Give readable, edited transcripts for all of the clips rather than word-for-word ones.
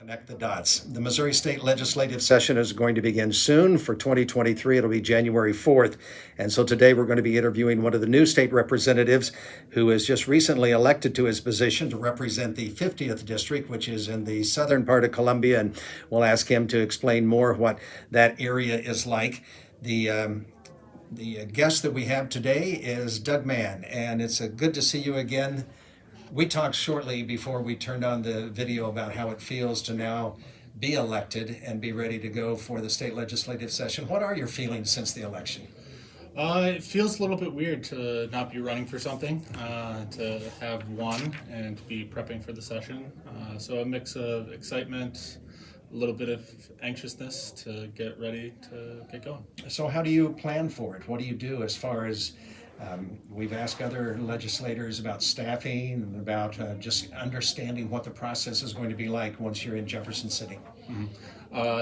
Connect the dots. The Missouri State Legislative Session is going to begin soon. For 2023, it'll be January 4th. And so today we're going to be interviewing one of the new state representatives who was just recently elected to his position to represent the 50th district, which is in the southern part of Columbia. And we'll ask him to explain more what that area is like. The guest that we have today is Doug Mann, and it's good to see you again. We talked shortly before we turned on the video about how it feels to now be elected and be ready to go for the state legislative session. What are your feelings since the election? It feels a little bit weird to not be running for something, to have won and to be prepping for the session. So a mix of excitement, a little bit of anxiousness to get ready to get going. So how do you plan for it? What do you do as far as we've asked other legislators about staffing and about just understanding what the process is going to be like once you're in Jefferson City?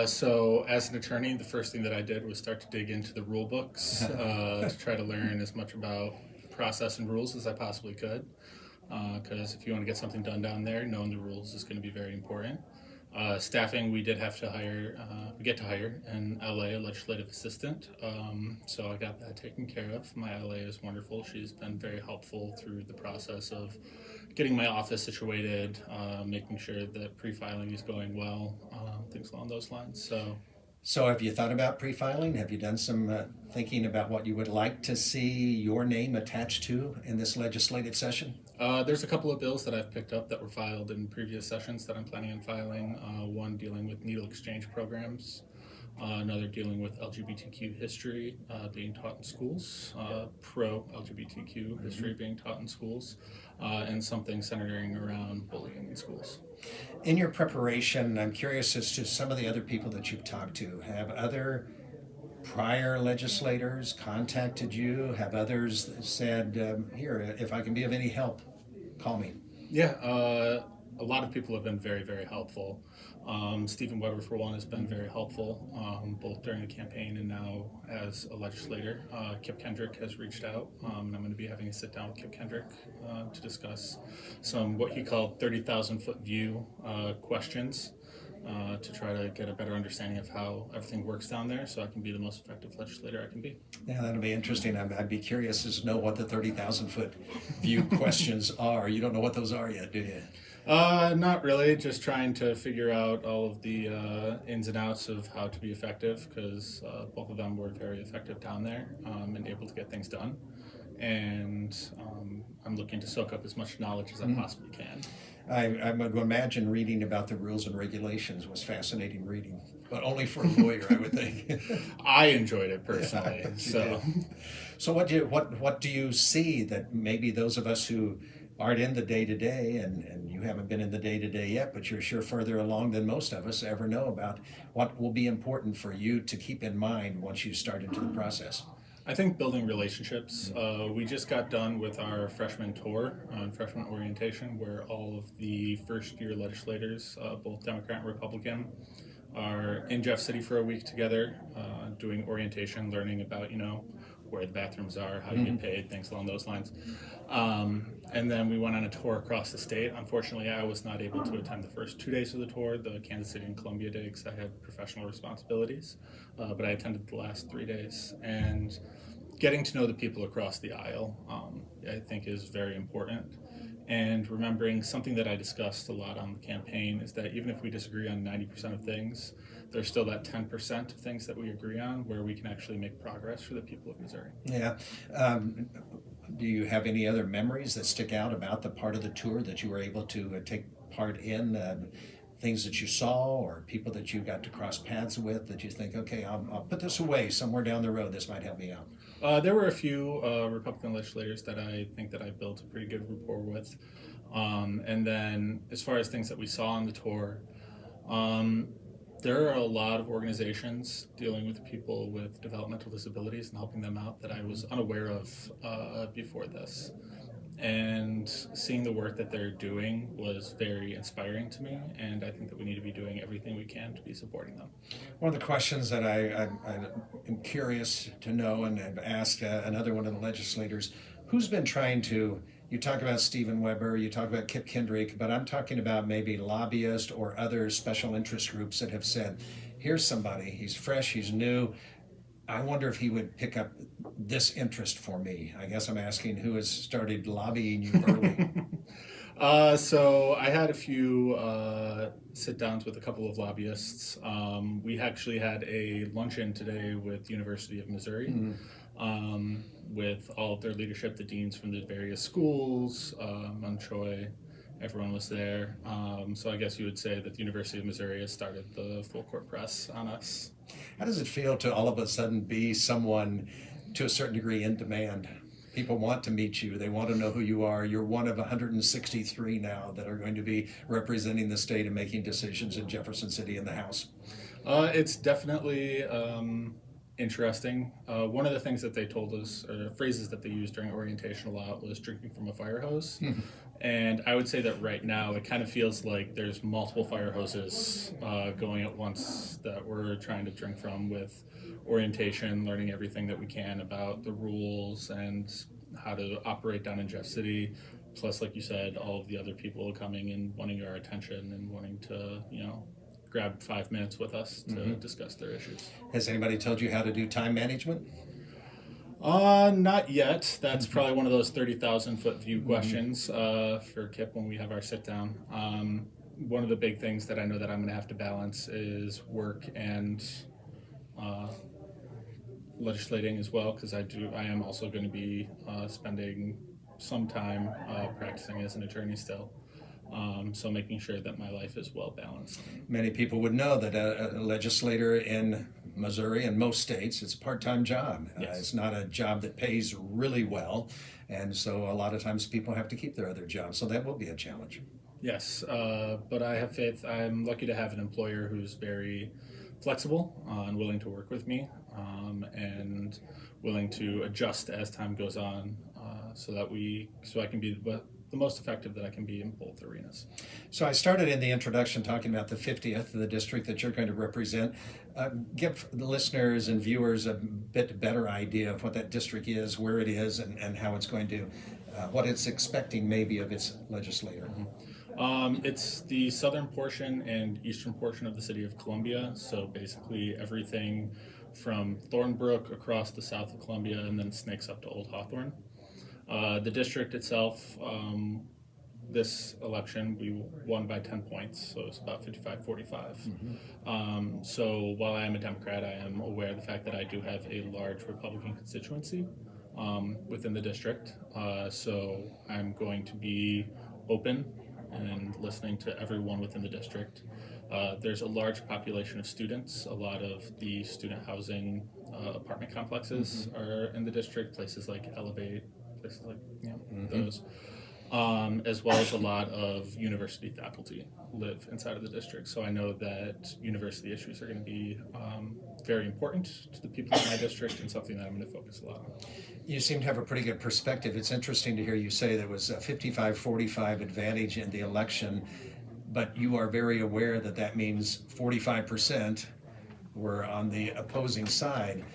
So as an attorney, the first thing that I did was start to dig into the rule books to try to learn as much about the process and rules as I possibly could. Because if you want to get something done down there, knowing the rules is going to be very important. Staffing, we get to hire in LA a legislative assistant. So I got that taken care of. My LA is wonderful. She's been very helpful through the process of getting my office situated, making sure that pre-filing is going well, things along those lines. So have you thought about pre-filing? Have you done some thinking about what you would like to see your name attached to in this legislative session? There's a couple of bills that I've picked up that were filed in previous sessions that I'm planning on filing. One dealing with needle exchange programs, another dealing with LGBTQ history being taught in schools, pro-LGBTQ history being taught in schools, and something centering around bullying in schools. In your preparation, I'm curious as to some of the other people that you've talked to. Have other prior legislators contacted you? Have others said, here, if I can be of any help, call me? Yeah, a lot of people have been very, very helpful. Stephen Weber, for one, has been very helpful, both during the campaign and now as a legislator. Kip Kendrick has reached out, and I'm going to be having a sit down with Kip Kendrick to discuss some what he called 30,000-foot view questions to try to get a better understanding of how everything works down there so I can be the most effective legislator I can be. Yeah, that'll be interesting. I'd be curious to know what the 30,000-foot view questions are. You don't know what those are yet, do you? Not really, just trying to figure out all of the ins and outs of how to be effective, because both of them were very effective down there and able to get things done. And I'm looking to soak up as much knowledge as I possibly can. I would imagine reading about the rules and regulations was fascinating reading, but only for a lawyer, I would think. I enjoyed it personally. Yeah, so what do you see that maybe those of us who aren't in the day-to-day, and you haven't been in the day-to-day yet, but you're sure further along than most of us ever know about, what will be important for you to keep in mind once you start into the process? I think building relationships. We just got done with our freshman tour on freshman orientation, where all of the first-year legislators, both Democrat and Republican, are in Jeff City for a week together, doing orientation, learning about, where the bathrooms are, how you get paid, things along those lines. And then we went on a tour across the state. Unfortunately, I was not able to attend the first 2 days of the tour, the Kansas City and Columbia day, because I had professional responsibilities. But I attended the last 3 days. And getting to know the people across the aisle, I think, is very important. And remembering something that I discussed a lot on the campaign is that even if we disagree on 90% of things, there's still that 10% of things that we agree on where we can actually make progress for the people of Missouri. Yeah. Do you have any other memories that stick out about the part of the tour that you were able to take part in? Things that you saw or people that you got to cross paths with that you think, okay, I'll put this away somewhere down the road. This might help me out. There were a few Republican legislators that I think that I built a pretty good rapport with. And then as far as things that we saw on the tour, there are a lot of organizations dealing with people with developmental disabilities and helping them out that I was unaware of before this. And seeing the work that they're doing was very inspiring to me, and I think that we need to be doing everything we can to be supporting them. One of the questions that I am curious to know, and I've asked another one of the legislators, who's been trying to You talk about Stephen Weber, you talk about Kip Kendrick, but I'm talking about maybe lobbyists or other special interest groups that have said, here's somebody, he's fresh, he's new. I wonder if he would pick up this interest for me. I guess I'm asking who has started lobbying you early. So I had a few sit downs with a couple of lobbyists. We actually had a luncheon today with University of Missouri, with all of their leadership, the deans from the various schools, Troy, everyone was there. So I guess you would say that the University of Missouri has started the full court press on us. How does it feel to all of a sudden be someone to a certain degree in demand? People want to meet you. They want to know who you are. You're one of 163 now that are going to be representing the state and making decisions in Jefferson City in the House. It's definitely interesting. One of the things that they told us, or phrases that they used during orientation a lot, was drinking from a fire hose. And I would say that right now it kind of feels like there's multiple fire hoses going at once that we're trying to drink from, with orientation, learning everything that we can about the rules and how to operate down in Jeff City. Plus, like you said, all of the other people coming and wanting our attention and wanting to, grab 5 minutes with us to discuss their issues. Has anybody told you how to do time management? Not yet. That's probably one of those 30,000-foot view questions for Kip when we have our sit down. One of the big things that I know that I'm going to have to balance is work and legislating as well, because I am also going to be spending some time practicing as an attorney still. So making sure that my life is well balanced. Many people would know that a legislator in Missouri and most states, it's a part-time job. Yes. It's not a job that pays really well, and so a lot of times people have to keep their other jobs, so that will be a challenge. Yes, but I have faith. I'm lucky to have an employer who's very flexible and willing to work with me, and willing to adjust as time goes on, so I can be the most effective that I can be in both arenas. So I started in the introduction talking about the 50th, the district that you're going to represent. Give the listeners and viewers a bit better idea of what that district is, where it is, and how it's going to, what it's expecting maybe of its legislator. It's the southern portion and eastern portion of the city of Columbia, so basically everything from Thornbrook across the south of Columbia, and then it snakes up to Old Hawthorne. The district itself, this election, we won by 10 points, so it's about 55-45. So while I am a Democrat, I am aware of the fact that I do have a large Republican constituency within the district. So I'm going to be open and listening to everyone within the district. There's a large population of students. A lot of the student housing apartment complexes are in the district, places like Elevate, places like those, as well as a lot of university faculty live inside of the district. So I know that university issues are going to be very important to the people in my district, and something that I'm going to focus a lot on. You seem to have a pretty good perspective. It's interesting to hear you say there was a 55-45 advantage in the election, but you are very aware that that means 45% were on the opposing side.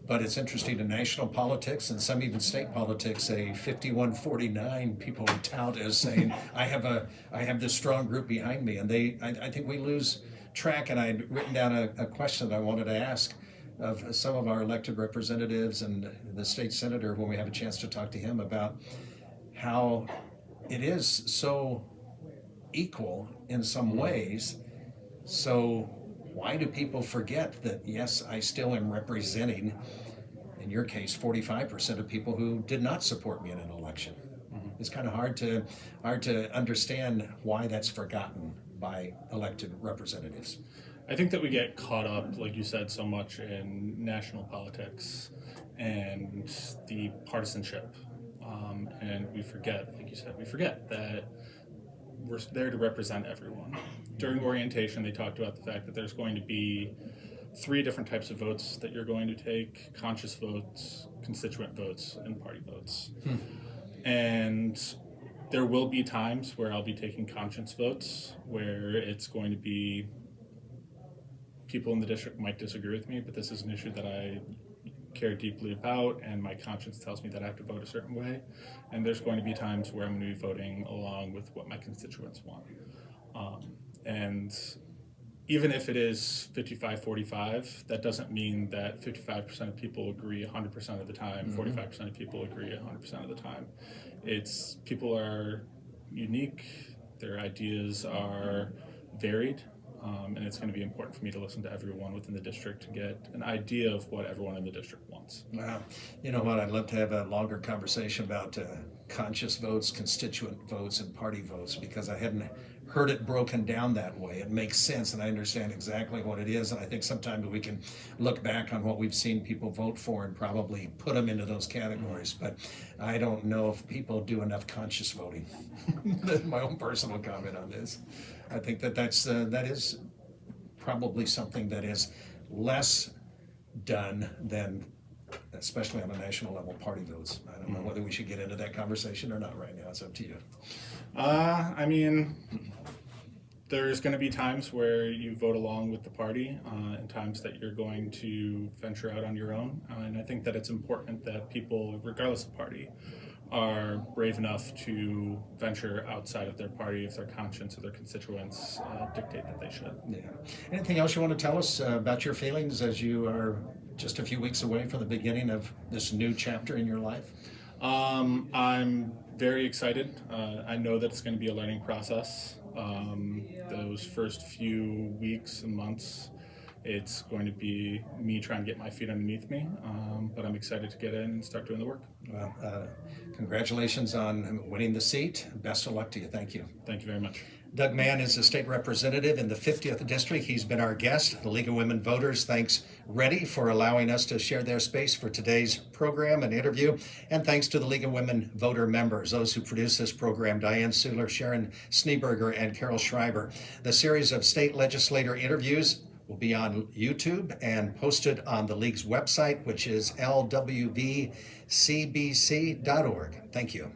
But it's interesting in national politics and some even state politics, a 51-49 people tout as saying, I have this strong group behind me. And I think we lose track. And I had written down a question that I wanted to ask of some of our elected representatives and the state senator when we have a chance to talk to him about how it is so equal in some ways. So why do people forget that, yes, I still am representing, in your case, 45% of people who did not support me in an election? It's kind of hard to understand why that's forgotten by elected representatives. I think that we get caught up, like you said, so much in national politics and the partisanship, and we forget, like you said, that we're there to represent everyone. During orientation, they talked about the fact that there's going to be 3 different types of votes that you're going to take: conscious votes, constituent votes, and party votes. And there will be times where I'll be taking conscience votes, where it's going to be people in the district might disagree with me, but this is an issue that I care deeply about, and my conscience tells me that I have to vote a certain way. And there's going to be times where I'm going to be voting along with what my constituents want. And even if it is 55-45, that doesn't mean that 55% of people agree 100% of the time, 45% of people agree 100% of the time. It's people are unique, their ideas are varied, and it's going to be important for me to listen to everyone within the district to get an idea of what everyone in the district wants. Wow. You know what? I'd love to have a longer conversation about conscious votes, constituent votes, and party votes, because I hadn't heard it broken down that way. It makes sense, and I understand exactly what it is. And I think sometimes we can look back on what we've seen people vote for and probably put them into those categories. But I don't know if people do enough conscious voting. That's my own personal comment on this. I think that that is probably something that is less done than, especially on a national level, party votes. I don't know whether we should get into that conversation or not right now. It's up to you. I mean, there's going to be times where you vote along with the party, and times that you're going to venture out on your own. And I think that it's important that people, regardless of party, are brave enough to venture outside of their party if their conscience or their constituents dictate that they should. Yeah. Anything else you want to tell us about your feelings as you are just a few weeks away from the beginning of this new chapter in your life? I'm very excited. I know that it's going to be a learning process. Those first few weeks and months, it's going to be me trying to get my feet underneath me, but I'm excited to get in and start doing the work. Well, congratulations on winning the seat. Best of luck to you. Thank you. Thank you very much. Doug Mann is a state representative in the 50th District. He's been our guest. The League of Women Voters thanks Ready for allowing us to share their space for today's program and interview. And thanks to the League of Women Voter members, those who produce this program, Diane Suhler, Sharon Schneeberger, and Carol Schreiber. The series of state legislator interviews will be on YouTube and posted on the League's website, which is lwvcbc.org. Thank you.